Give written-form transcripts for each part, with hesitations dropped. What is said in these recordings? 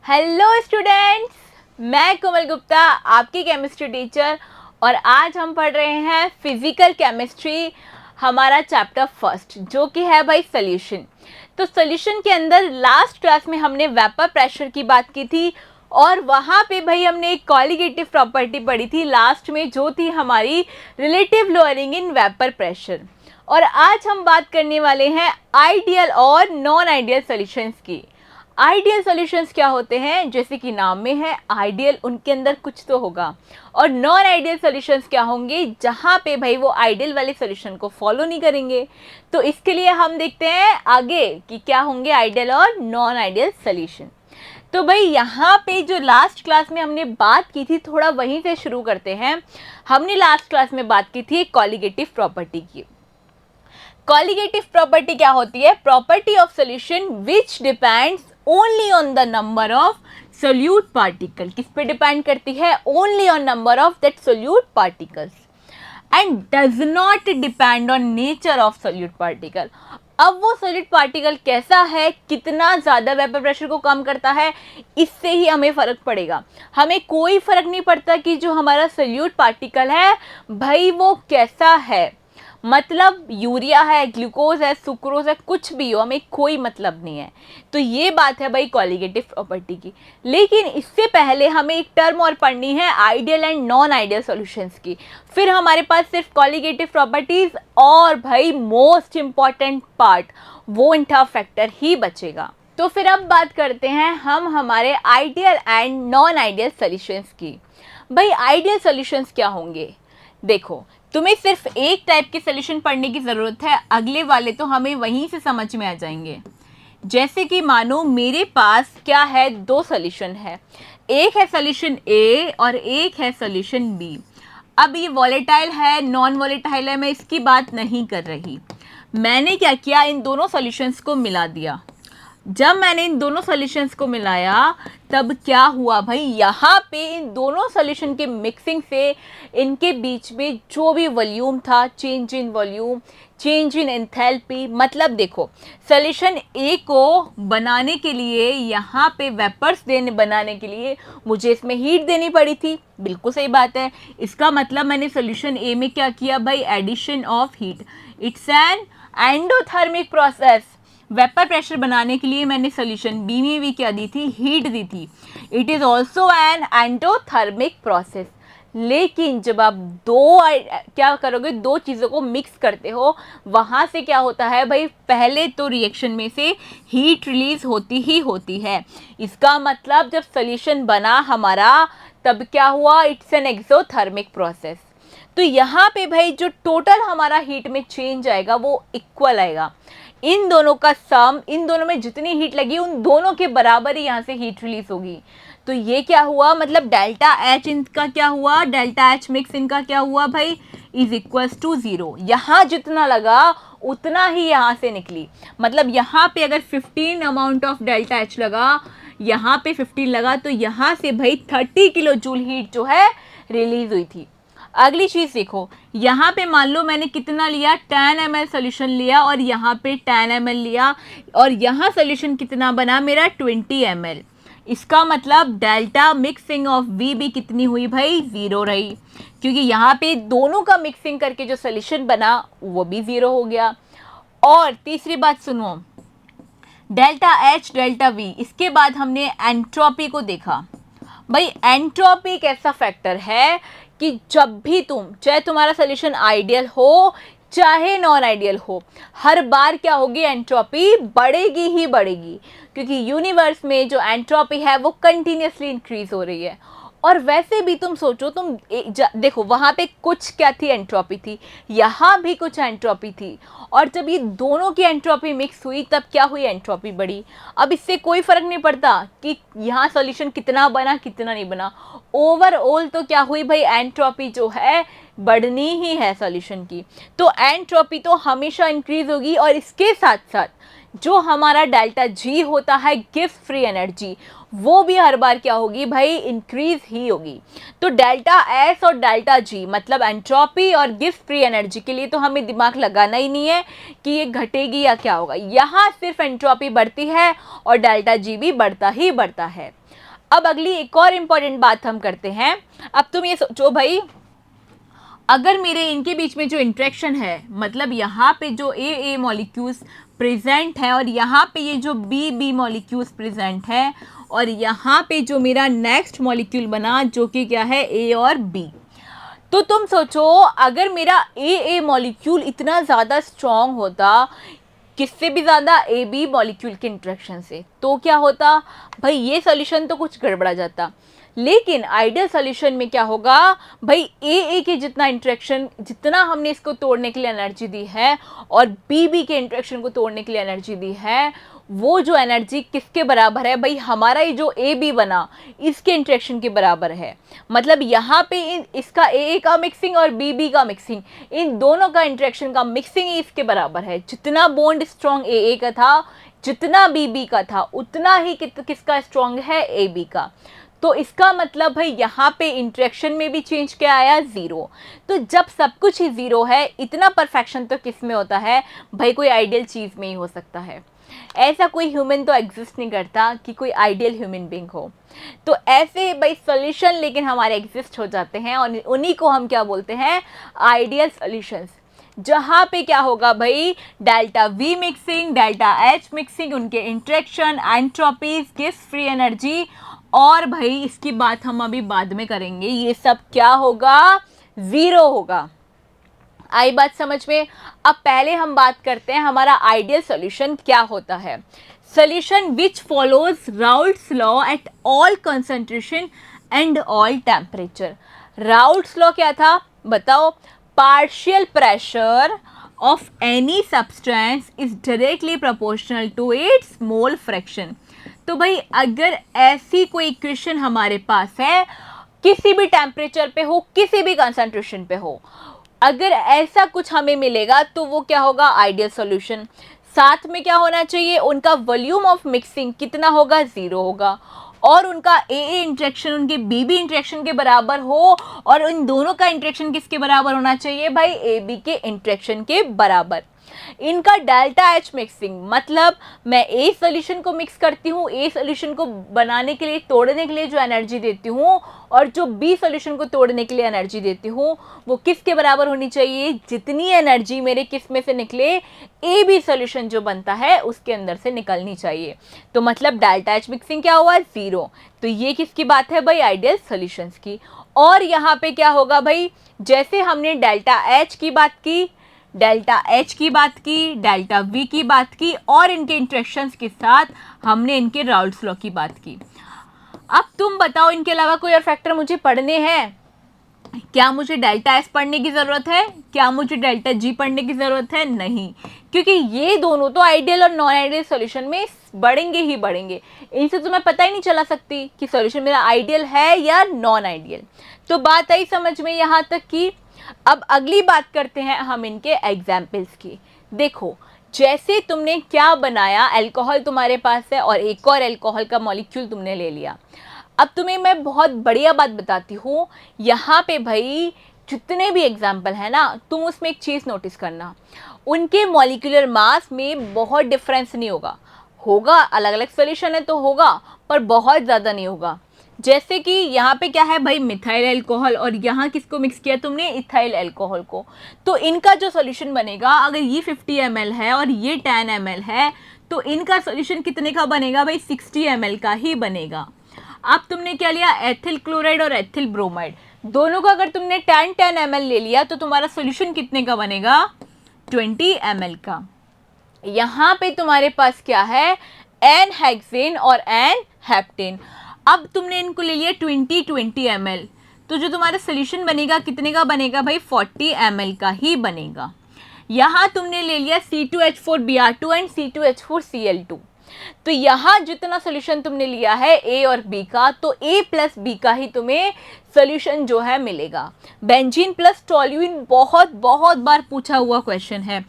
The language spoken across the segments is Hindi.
हेलो स्टूडेंट्स, मैं कोमल गुप्ता आपकी केमिस्ट्री टीचर और आज हम पढ़ रहे हैं फिजिकल केमिस्ट्री, हमारा चैप्टर फर्स्ट जो कि है भाई सोल्यूशन। तो सोल्यूशन के अंदर लास्ट क्लास में हमने वेपर प्रेशर की बात की थी और वहाँ पे भाई हमने एक कॉलिगेटिव प्रॉपर्टी पढ़ी थी लास्ट में जो थी हमारी relative lowering in vapour pressure. और आज हम बात करने वाले हैं आइडियल और नॉन आइडियल सॉल्यूशंस की। आइडियल सॉल्यूशंस क्या होते हैं, जैसे कि नाम में है आइडियल, उनके अंदर कुछ तो होगा। और नॉन आइडियल सॉल्यूशंस क्या होंगे, जहाँ पे भाई वो आइडियल वाले सॉल्यूशन को फॉलो नहीं करेंगे। तो इसके लिए हम देखते हैं आगे कि क्या होंगे आइडियल और नॉन आइडियल सॉल्यूशन। तो भाई यहाँ पे जो लास्ट क्लास में हमने बात की थी, थोड़ा वहीं से शुरू करते हैं। हमने लास्ट क्लास में बात की थी कॉलिगेटिव प्रॉपर्टी की। कॉलिगेटिव प्रॉपर्टी क्या होती है? Property of solution which depends only on the number of solute particle. किस पे डिपेंड करती है? Only on number of that solute particles and does not depend on nature of solute particle. अब वो सोल्यूट पार्टिकल कैसा है, कितना ज़्यादा वेपर प्रेशर को कम करता है, इससे ही हमें फ़र्क पड़ेगा। हमें कोई फ़र्क नहीं पड़ता कि जो हमारा सोल्यूट पार्टिकल है भाई वो कैसा है, मतलब यूरिया है, ग्लूकोज है, सुक्रोज है, कुछ भी हो, हमें कोई मतलब नहीं है। तो ये बात है भाई कॉलिगेटिव प्रॉपर्टी की। लेकिन इससे पहले हमें एक टर्म और पढ़नी है ideal and non ideal solutions की। फिर हमारे पास सिर्फ कॉलिगेटिव प्रॉपर्टीज और भाई मोस्ट इंपॉर्टेंट पार्ट वो इंटा फैक्टर ही बचेगा। तो फिर अब बात करते हैं हम हमारे ideal and non ideal solutions की। भाई आइडियल सॉल्यूशंस क्या होंगे? देखो, तुम्हें सिर्फ एक टाइप के सॉल्यूशन पढ़ने की ज़रूरत है, अगले वाले तो हमें वहीं से समझ में आ जाएंगे। जैसे कि मानो मेरे पास क्या है, दो सॉल्यूशन है, एक है सॉल्यूशन ए और एक है सॉल्यूशन बी। अब ये वॉलेटाइल है, नॉन वॉलेटाइल है, मैं इसकी बात नहीं कर रही। मैंने क्या किया, इन दोनों सॉल्यूशंस को मिला दिया। जब मैंने इन दोनों सॉल्यूशंस को मिलाया तब क्या हुआ भाई, यहाँ पे इन दोनों सॉल्यूशन के मिक्सिंग से इनके बीच में जो भी वॉल्यूम था, change in volume, change in enthalpy. मतलब देखो, सॉल्यूशन ए को बनाने के लिए, यहाँ पे वेपर्स बनाने के लिए मुझे इसमें हीट देनी पड़ी थी। बिल्कुल सही बात है। इसका मतलब मैंने सॉल्यूशन ए में क्या किया भाई, addition of heat. It's an endothermic process. Vapour pressure बनाने के लिए मैंने सॉल्यूशन बी में भी क्या दी थी, हीट दी थी। It is also an endothermic process. लेकिन जब आप क्या करोगे, दो चीज़ों को मिक्स करते हो, वहाँ से क्या होता है भाई, पहले तो रिएक्शन में से हीट रिलीज होती ही होती है। इसका मतलब जब सॉल्यूशन बना हमारा तब क्या हुआ, इट्स एन एक्सोथर्मिक प्रोसेस। तो यहाँ पे भाई जो टोटल हमारा हीट में चेंज आएगा वो इक्वल आएगा। इन दोनों का सम, इन दोनों में जितनी हीट लगी उन दोनों के बराबर ही यहाँ से हीट रिलीज होगी। तो ये क्या हुआ, मतलब डेल्टा एच इनका क्या हुआ, डेल्टा एच मिक्स इनका क्या हुआ भाई, इज इक्वल्स टू 0। यहाँ जितना लगा उतना ही यहाँ से निकली। मतलब यहाँ पे अगर 15 अमाउंट ऑफ डेल्टा एच लगा, यहाँ पे 15 लगा, तो यहाँ से भाई 30 किलो जूल हीट जो है रिलीज हुई थी। अगली चीज़ देखो, यहाँ पे मान लो मैंने कितना लिया, 10 ml सोल्यूशन लिया और यहाँ पे 10 ml लिया और यहाँ सोल्यूशन कितना बना मेरा, 20 ml। इसका मतलब डेल्टा मिक्सिंग ऑफ वी भी कितनी हुई भाई, 0 रही, क्योंकि यहाँ पे दोनों का मिक्सिंग करके जो सोल्यूशन बना वो भी 0 हो गया। और तीसरी बात सुनो, डेल्टा एच डेल्टा वी, इसके बाद हमने एंट्रोपी को देखा। भाई एंट्रोपी एक ऐसा फैक्टर है कि जब भी चाहे तुम्हारा सॉल्यूशन आइडियल हो चाहे नॉन आइडियल हो, हर बार क्या होगी, एंट्रोपी बढ़ेगी ही बढ़ेगी, क्योंकि यूनिवर्स में जो एंट्रोपी है वो कंटिन्यूसली इंक्रीज हो रही है। और वैसे भी तुम सोचो, देखो वहाँ पे कुछ क्या थी, एंट्रोपी थी, यहाँ भी कुछ एंट्रोपी थी, और जब ये दोनों की एंट्रोपी मिक्स हुई तब क्या हुई, एंट्रोपी बढ़ी। अब इससे कोई फ़र्क नहीं पड़ता कि यहाँ सॉल्यूशन कितना बना कितना नहीं बना, ओवरऑल तो क्या हुई भाई, एंट्रोपी जो है बढ़नी ही है सॉल्यूशन की। तो एंट्रोपी तो हमेशा इंक्रीज होगी और इसके साथ साथ जो हमारा डेल्टा जी होता है गिव्स फ्री एनर्जी, वो भी हर बार क्या होगी भाई, इंक्रीज ही होगी। तो डेल्टा एस और डेल्टा जी मतलब एंट्रोपी और गिव्स फ्री एनर्जी के लिए तो हमें दिमाग लगाना ही नहीं है कि ये घटेगी या क्या होगा, यहाँ सिर्फ एंट्रोपी बढ़ती है और डेल्टा जी भी बढ़ता ही बढ़ता है। अब अगली एक और इम्पॉर्टेंट बात हम करते हैं। अब तुम ये सोचो भाई, अगर मेरे इनके बीच में जो इंट्रैक्शन है, मतलब यहाँ पे जो ए मॉलिक्यूल्स प्रेजेंट है और यहाँ पे ये जो बी मॉलिक्यूल्स प्रेजेंट है, और यहाँ पे जो मेरा नेक्स्ट मॉलिक्यूल बना जो कि क्या है, ए और बी। तो तुम सोचो अगर मेरा ए मॉलिक्यूल इतना ज़्यादा स्ट्रॉन्ग होता, किससे भी ज़्यादा ए बी मॉलिक्यूल के इंट्रैक्शन से, तो क्या होता भाई, ये सॉल्यूशन तो कुछ गड़बड़ा जाता। लेकिन आइडियल सॉल्यूशन में क्या होगा भाई, ए के जितना इंट्रैक्शन, जितना हमने इसको तोड़ने के लिए एनर्जी दी है और बी के इंट्रैक्शन को तोड़ने के लिए एनर्जी दी है, वो जो एनर्जी किसके बराबर है भाई, हमारा ये जो ए बी बना इसके इंट्रैक्शन के बराबर है। मतलब यहाँ पे इसका ए का मिक्सिंग और बी का मिक्सिंग, इन दोनों का इंट्रैक्शन का मिक्सिंग ही इसके बराबर है। जितना बॉन्ड स्ट्रॉन्ग ए का था, जितना बी का था, उतना ही किसका स्ट्रॉन्ग है, ए बी का। तो इसका मतलब भाई यहाँ पे इंट्रैक्शन में भी चेंज क्या आया, ज़ीरो। तो जब सब कुछ ही ज़ीरो है, इतना परफेक्शन तो किस में होता है भाई, कोई आइडियल चीज़ में ही हो सकता है। ऐसा कोई ह्यूमन तो एग्जिस्ट नहीं करता कि कोई आइडियल ह्यूमन बीइंग हो। तो ऐसे भाई सॉल्यूशन लेकिन हमारे एग्जिस्ट हो जाते हैं और उन्हीं को हम क्या बोलते हैं, आइडियल सॉल्यूशंस। जहाँ पे क्या होगा भाई, delta we mixing, delta H mixing, उनके interaction, entropies, gives free energy, और भाई इसकी बात हम अभी बाद में करेंगे, ये सब क्या होगा, ज़ीरो होगा। आई बात समझ में। अब पहले हम बात करते हैं हमारा आइडियल सॉल्यूशन क्या होता है। Solution which follows Raoult's law at all concentration and all temperature. Raoult's law क्या था बताओ, partial pressure of any substance is directly proportional to its mole fraction. तो भाई अगर ऐसी कोई इक्वेशन हमारे पास है, किसी भी टेम्परेचर पे हो, किसी भी कंसंट्रेशन पे हो, अगर ऐसा कुछ हमें मिलेगा तो वो क्या होगा, आइडियल सॉल्यूशन। साथ में क्या होना चाहिए, उनका वॉल्यूम ऑफ मिक्सिंग कितना होगा, ज़ीरो होगा, और उनका ए इंट्रैक्शन उनके बी इंट्रैक्शन के बराबर हो, और इन दोनों का इंट्रैक्शन किसके बराबर होना चाहिए भाई, ए बी के इंट्रैक्शन के बराबर। इनका डेल्टा एच मिक्सिंग मतलब मैं ए सोल्यूशन को मिक्स करती हूँ, ए सोल्यूशन को बनाने के लिए, तोड़ने के लिए जो एनर्जी देती हूँ, और जो बी सोल्यूशन को तोड़ने के लिए एनर्जी देती हूँ, वो किसके बराबर होनी चाहिए, जितनी एनर्जी मेरे किस में से निकले, ए बी सोल्यूशन जो बनता है उसके अंदर से निकलनी चाहिए। तो मतलब डेल्टा एच मिक्सिंग क्या हुआ, ज़ीरो। तो ये किसकी बात है भाई, आइडियल सोल्यूशंस की। और यहाँ पे क्या होगा भाई, जैसे हमने डेल्टा एच की बात की, डेल्टा एच की बात की, डेल्टा वी की बात की, और इनके इंट्रैक्शंस के साथ हमने इनके राउल्ट्स लॉ की बात की। अब तुम बताओ इनके अलावा कोई और फैक्टर मुझे पढ़ने हैं? क्या मुझे डेल्टा एस पढ़ने की ज़रूरत है? क्या मुझे डेल्टा जी पढ़ने की ज़रूरत है? नहीं, क्योंकि ये दोनों तो आइडियल और नॉन आइडियल सॉल्यूशन में बढ़ेंगे ही बढ़ेंगे। इनसे तो मैं पता ही नहीं चला सकती कि सॉल्यूशन मेरा आइडियल है या नॉन आइडियल। तो बात आई समझ में यहाँ तक की। अब अगली बात करते हैं हम इनके एग्जाम्पल्स की। देखो, जैसे तुमने क्या बनाया, अल्कोहल तुम्हारे पास है और एक और अल्कोहल का मॉलिक्यूल तुमने ले लिया। अब तुम्हें मैं बहुत बढ़िया बात बताती हूँ, यहाँ पे भाई जितने भी एग्जाम्पल है ना, तुम उसमें एक चीज़ नोटिस करना, उनके मॉलिक्यूलर मास में बहुत डिफरेंस नहीं होगा। होगा, अलग अलग सॉल्यूशन है तो होगा, पर बहुत ज़्यादा नहीं होगा। जैसे कि यहाँ पे क्या है भाई, मिथाइल अल्कोहल, और यहाँ किसको मिक्स किया तुमने, इथाइल अल्कोहल को। तो इनका जो सॉल्यूशन बनेगा, अगर ये 50 ml है और ये 10 ml है, तो इनका सॉल्यूशन कितने का बनेगा भाई, 60 ml का ही बनेगा। अब तुमने क्या लिया, एथिल क्लोराइड और एथिल ब्रोमाइड, दोनों का अगर तुमने 10 ml ले लिया तो तुम्हारा सॉल्यूशन कितने का बनेगा, 20 ml का। यहाँ पे तुम्हारे पास क्या है, एन हेक्सेन और एन हेप्टेन। अब तुमने इनको ले लिया 20 ml, तो जो तुम्हारा सोल्यूशन बनेगा कितने का बनेगा भाई, 40 ml का ही बनेगा। यहाँ तुमने ले लिया C2H4Br2 एंड C2H4Cl2, तो यहाँ जितना सोल्यूशन तुमने लिया है ए और बी का, तो ए प्लस बी का ही तुम्हें सोल्यूशन जो है मिलेगा। बेंजीन प्लस टोल्यूइन बहुत बहुत बार पूछा हुआ क्वेश्चन है।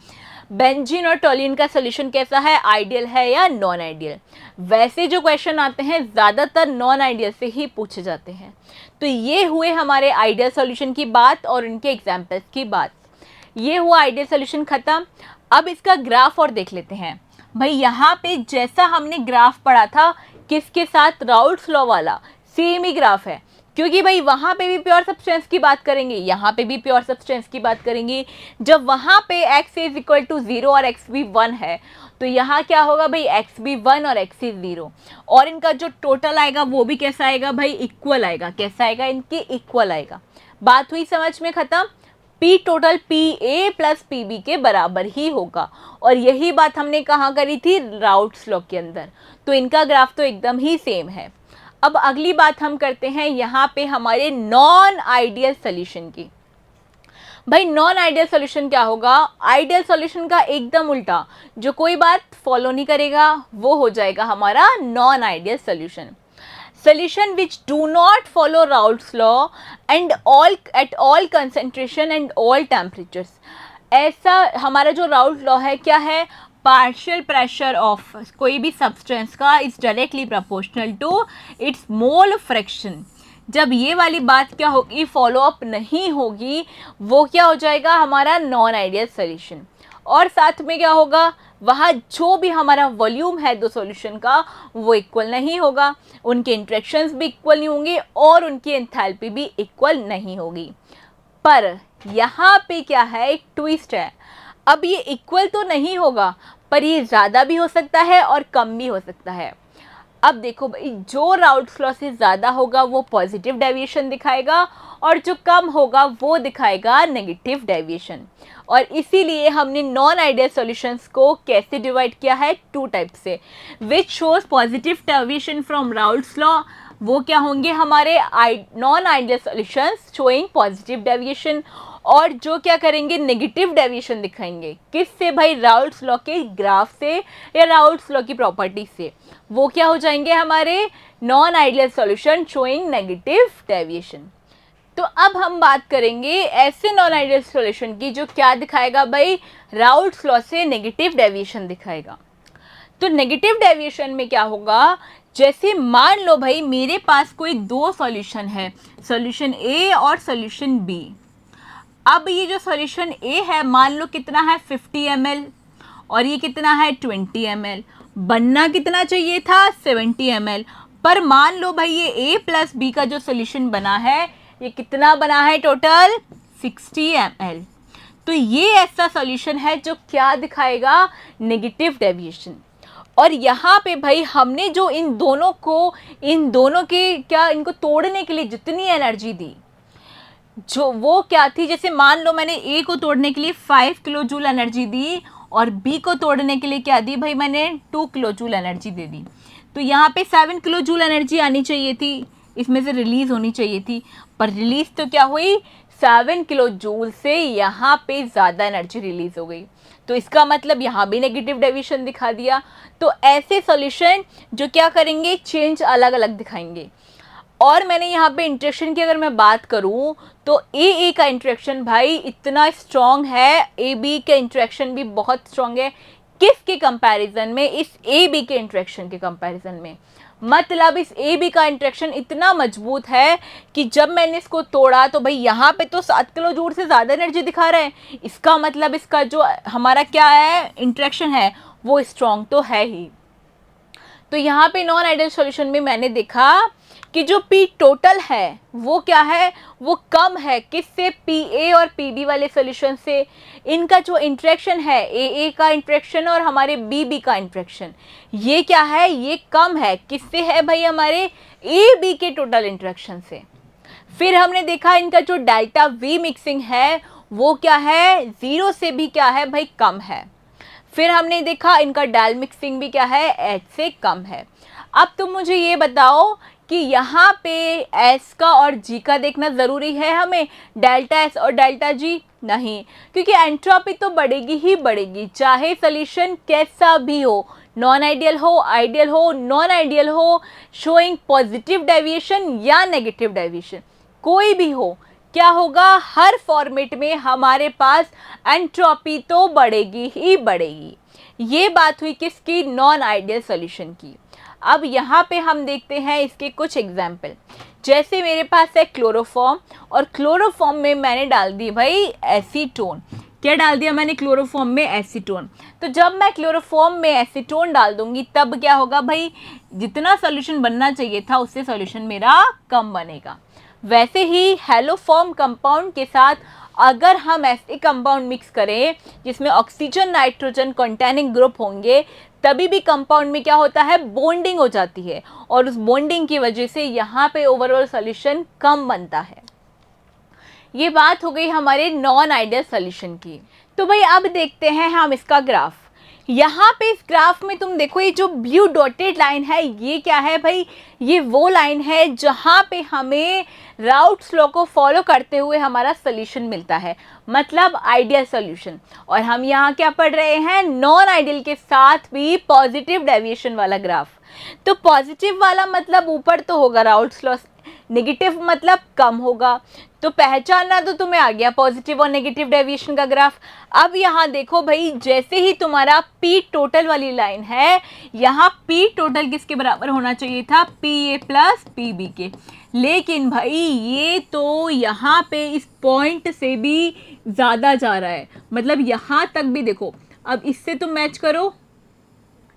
बेंजीन और टोल्यूइन का सोल्यूशन कैसा है, आइडियल है या नॉन आइडियल। वैसे जो क्वेश्चन आते हैं ज़्यादातर नॉन आइडियल से ही पूछे जाते हैं। तो ये हुए हमारे आइडियल सॉल्यूशन की बात और उनके एग्जाम्पल्स की बात। ये हुआ आइडियल सॉल्यूशन ख़त्म। अब इसका ग्राफ और देख लेते हैं। भाई यहाँ पे जैसा हमने ग्राफ पढ़ा था किसके साथ, राउल्ट्स लॉ वाला सेम ही ग्राफ है, क्योंकि भाई वहाँ पे भी प्योर सब्सटेंस की बात करेंगे, यहाँ पे भी प्योर सब्सटेंस की बात करेंगे। जब वहाँ पे x इज इक्वल टू 0 और x भी 1 है तो यहाँ क्या होगा भाई, x भी 1 और x इज 0, और इनका जो टोटल आएगा वो भी कैसा आएगा भाई, इक्वल आएगा। कैसा आएगा, इनके इक्वल आएगा। बात हुई समझ में ख़त्म। P total PA plus PB के बराबर ही होगा, और यही बात हमने कहाँ करी थी, राउल्ट्स लॉ के अंदर। तो इनका ग्राफ तो एकदम ही सेम है। अब अगली बात हम करते हैं यहाँ पे हमारे नॉन आइडियल सॉल्यूशन की। भाई नॉन आइडियल सॉल्यूशन क्या होगा, आइडियल सॉल्यूशन का एकदम उल्टा, जो कोई बात फॉलो नहीं करेगा वो हो जाएगा हमारा non ideal solution. Solution which do not follow Raoult's law and at all concentration and all temperatures। ऐसा हमारा जो राउल्ट लॉ है क्या है, पार्शियल प्रेशर ऑफ कोई भी सब्सटेंस का is directly proportional to its mole fraction. जब ये वाली बात क्या होगी, फॉलो अप नहीं होगी, वो क्या हो जाएगा हमारा नॉन आइडियल सॉल्यूशन। और साथ में क्या होगा, वहाँ जो भी हमारा वॉल्यूम है दो सॉल्यूशन का वो इक्वल नहीं होगा, उनके इंट्रैक्शंस भी इक्वल नहीं होंगे और उनकी एंथैल्पी भी इक्वल नहीं होगी। पर यहाँ पे क्या है, एक ट्विस्ट है। अब ये इक्वल तो नहीं होगा, पर ये ज़्यादा भी हो सकता है और कम भी हो सकता है। अब देखो भाई, जो राउल्ट्स लॉ से ज़्यादा होगा वो पॉजिटिव डेविएशन दिखाएगा और जो कम होगा वो दिखाएगा नेगेटिव डेविएशन। और इसीलिए हमने नॉन आइडियल सॉल्यूशंस को कैसे डिवाइड किया है, टू टाइप से। Which shows positive deviation from Raoult's law, वो क्या होंगे हमारे non ideal solutions showing positive deviation, और जो क्या करेंगे नेगेटिव डेविएशन दिखाएंगे। किससे भाई, राउल्ट्स लॉ के ग्राफ से या राउल्ट्स लॉ की प्रॉपर्टी से। वो क्या हो जाएंगे हमारे non ideal solution showing negative deviation. तो अब हम बात करेंगे ऐसे नॉन आइडियल सॉल्यूशन की जो क्या दिखाएगा भाई, राउल्ट्स लॉ से नेगेटिव डेविएशन दिखाएगा। तो नेगेटिव डेविएशन में क्या होगा, जैसे मान लो भाई मेरे पास कोई दो सॉल्यूशन है, सॉल्यूशन ए और सॉल्यूशन बी। अब ये जो सॉल्यूशन ए है मान लो कितना है 50 ml और ये कितना है 20 ml। बनना कितना चाहिए था 70 ml, पर मान लो भाई ये ए प्लस बी का जो सॉल्यूशन बना है ये कितना बना है टोटल 60 ml। तो ये ऐसा सॉल्यूशन है जो क्या दिखाएगा, नेगेटिव डेविएशन। और यहाँ पे भाई हमने जो इन दोनों के क्या इनको तोड़ने के लिए जितनी एनर्जी दी, जो वो क्या थी, जैसे मान लो मैंने ए को तोड़ने के लिए 5 किलो जूल एनर्जी दी और बी को तोड़ने के लिए क्या दी भाई, मैंने 2 किलो जूल एनर्जी दे दी। तो यहाँ पे 7 किलो जूल एनर्जी आनी चाहिए थी, इसमें से रिलीज़ होनी चाहिए थी, पर रिलीज़ तो क्या हुई 7 किलो जूल से यहाँ पे ज़्यादा एनर्जी रिलीज़ हो गई। तो इसका मतलब यहाँ भी नेगेटिव डेविएशन दिखा दिया। तो ऐसे सॉल्यूशन जो क्या करेंगे, चेंज अलग अलग दिखाएंगे। और मैंने यहाँ पे इंट्रैक्शन की अगर मैं बात करूँ तो ए का इंट्रैक्शन भाई इतना स्ट्रॉन्ग है, ए बी का इंट्रैक्शन भी बहुत स्ट्रॉन्ग है। किसके कंपैरिजन में, इस ए बी के इंट्रैक्शन के कंपैरिजन में। मतलब इस ए बी का इंट्रैक्शन इतना मजबूत है कि जब मैंने इसको तोड़ा तो भाई यहाँ पे तो 7 किलो जूल से ज़्यादा एनर्जी दिखा रहा है। इसका मतलब इसका जो हमारा क्या है इंट्रैक्शन है वो स्ट्रॉन्ग तो है ही। तो यहाँ पे नॉन आइडियल सॉल्यूशन में मैंने देखा कि जो P टोटल है वो क्या है, वो कम है किससे, PA और PB वाले सॉल्यूशन से। इनका जो इंट्रैक्शन है AA का इंट्रैक्शन और हमारे BB का इंट्रैक्शन, ये क्या है, ये कम है किससे है भाई, हमारे AB के टोटल इंट्रैक्शन से। फिर हमने देखा इनका जो डेल्टा V मिक्सिंग है वो क्या है, 0 से भी क्या है भाई कम है। फिर हमने देखा इनका डेल मिक्सिंग भी क्या है, H से कम है। अब तुम मुझे ये बताओ कि यहाँ पे S का और G का देखना ज़रूरी है हमें, डेल्टा S और डेल्टा G नहीं, क्योंकि एंट्रोपी तो बढ़ेगी ही बढ़ेगी चाहे सॉल्यूशन कैसा भी हो, नॉन आइडियल हो, आइडियल हो, नॉन आइडियल हो, शोइंग पॉजिटिव डेविएशन या नेगेटिव डेविएशन, कोई भी हो, क्या होगा, हर फॉर्मेट में हमारे पास एंट्रोपी तो बढ़ेगी ही बढ़ेगी। ये बात हुई किसकी, नॉन आइडियल सॉल्यूशन की। अब यहाँ पे हम देखते हैं इसके कुछ एग्जाम्पल। जैसे मेरे पास है क्लोरोफॉर्म, और क्लोरोफॉर्म में मैंने डाल दी भाई एसीटोन। क्या डाल दिया मैंने, क्लोरोफॉर्म में एसीटोन। तो जब मैं क्लोरोफॉर्म में एसीटोन डाल दूंगी तब क्या होगा भाई, जितना सॉल्यूशन बनना चाहिए था उससे सॉल्यूशन मेरा कम बनेगा। वैसे ही हेलोफॉर्म कंपाउंड के साथ अगर हम ऐसे कंपाउंड मिक्स करें जिसमें ऑक्सीजन नाइट्रोजन कंटेनिंग ग्रुप होंगे, तभी भी कंपाउंड में क्या होता है, बॉन्डिंग हो जाती है, और उस बॉन्डिंग की वजह से यहाँ पे ओवरऑल सॉल्यूशन कम बनता है। ये बात हो गई हमारे नॉन आइडियल सॉल्यूशन की। तो भाई अब देखते हैं हम इसका ग्राफ। यहाँ पे इस ग्राफ में तुम देखो, ये जो ब्लू डॉटेड लाइन है ये क्या है भाई, ये वो लाइन है जहाँ पे हमें राउट्स लॉ को फॉलो करते हुए हमारा सोल्यूशन मिलता है, मतलब आइडियल सॉल्यूशन। और हम यहाँ क्या पढ़ रहे हैं, नॉन आइडियल के साथ भी पॉजिटिव डेविएशन वाला ग्राफ। तो पॉजिटिव वाला मतलब ऊपर तो होगा राउट्स लॉ, नेगेटिव मतलब कम होगा। तो पहचानना तो तुम्हें आ गया पॉजिटिव और नेगेटिव डेविएशन का ग्राफ। अब यहाँ देखो भाई, जैसे ही तुम्हारा पी टोटल वाली लाइन है, यहाँ पी टोटल किसके बराबर होना चाहिए था, P A plus P B के। लेकिन भाई ये तो यहाँ पे इस पॉइंट से भी ज़्यादा जा रहा है, मतलब यहाँ तक भी देखो। अब इससे तुम मैच करो,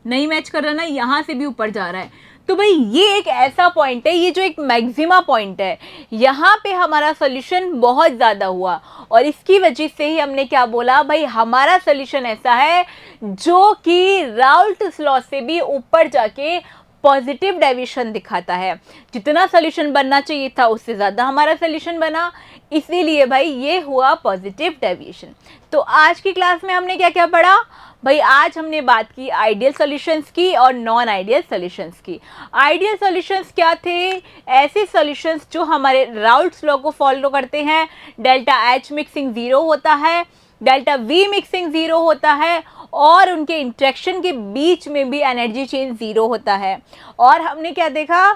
नहीं मैच कर रहा ना, यहाँ से भी ऊपर जा रहा है। तो भाई ये एक ऐसा पॉइंट है, ये जो एक मैक्सिमा पॉइंट है, यहाँ पे हमारा सोल्यूशन बहुत ज़्यादा हुआ, और इसकी वजह से ही हमने क्या बोला भाई, हमारा सोल्यूशन ऐसा है जो कि राउल्ट्स लॉ से भी ऊपर जाके पॉजिटिव डेविएशन दिखाता है। जितना सोल्यूशन बनना चाहिए था उससे ज़्यादा हमारा सोल्यूशन बना, इसीलिए भाई ये हुआ पॉजिटिव डेविएशन। तो आज की क्लास में हमने क्या क्या पढ़ा भाई, आज हमने बात की आइडियल सॉल्यूशंस की और नॉन आइडियल सॉल्यूशंस की। आइडियल सॉल्यूशंस क्या थे, ऐसे सॉल्यूशंस जो हमारे राउल्ट्स लॉ को फॉलो करते हैं। डेल्टा एच मिक्सिंग ज़ीरो होता है, डेल्टा वी मिक्सिंग ज़ीरो होता है, और उनके इंटरेक्शन के बीच में भी एनर्जी चेंज ज़ीरो होता है। और हमने क्या देखा,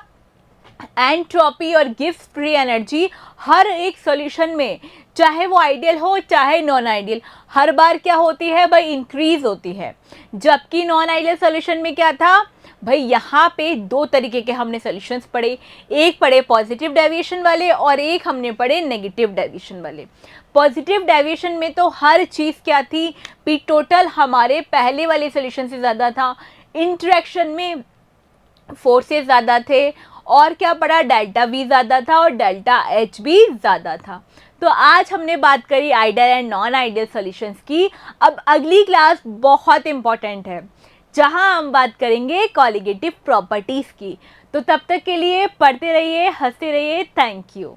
एंट्रोपी और गिब्स फ्री एनर्जी हर एक सॉल्यूशन में, चाहे वो आइडियल हो चाहे नॉन आइडियल, हर बार क्या होती है भाई, इंक्रीज होती है। जबकि नॉन आइडियल सॉल्यूशन में क्या था भाई, यहाँ पे दो तरीके के हमने सॉल्यूशंस पढ़े, एक पढ़े पॉजिटिव डेविएशन वाले और एक हमने पढ़े नेगेटिव डेविएशन वाले। पॉजिटिव डेविएशन में तो हर चीज़ क्या थी, पी टोटल हमारे पहले वाले सॉल्यूशन से ज़्यादा था, इंटरेक्शन में फोर्सेस ज़्यादा थे, और क्या पढ़ा, डेल्टा वी ज़्यादा था और डेल्टा एच भी ज़्यादा था। तो आज हमने बात करी ideal and non ideal solutions की। अब अगली क्लास बहुत इंपॉर्टेंट है जहां हम बात करेंगे कॉलिगेटिव प्रॉपर्टीज़ की। तो तब तक के लिए पढ़ते रहिए, हंसते रहिए। Thank you.